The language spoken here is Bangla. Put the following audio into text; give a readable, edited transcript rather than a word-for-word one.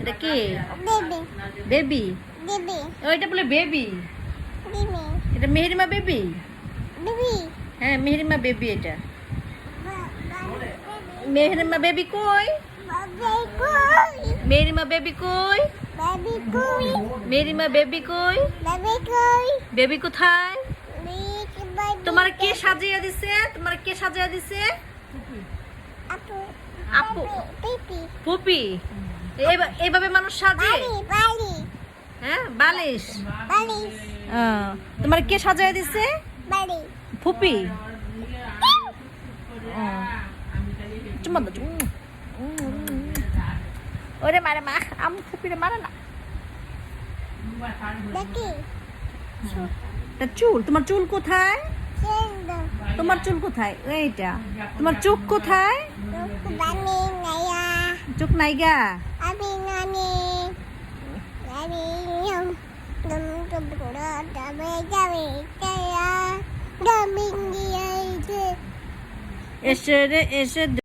এটা কি বেবি? ওইটা বলে বেবি। এটা মেহেরিমা বেবি। হ্যাঁ মেহেরিমা বেবি। এটা মেহেরিমা বেবি কই? মেহেরিমা বেবি কই? মেহেরিমা বেবি কই? বেবি কোথায়? তোমার কে সাজিয়ে দিছে? তোমার কে সাজিয়ে দিছে? আপু পুপি। এইভাবে মানুষ সাজে? হ্যাঁ বালিশ। তোমার কে সাজিয়ে দিছে? ফুপি। চুম্মা দাও। ওরে মারে মা, আমি ফুপিরে মারে না। চুল, তোমার চুল কোথায়? তোমার চুল কোথায়? এইটা। তোমার চোখ কোথায়? চোখ নাইগা। এসে রে এসে।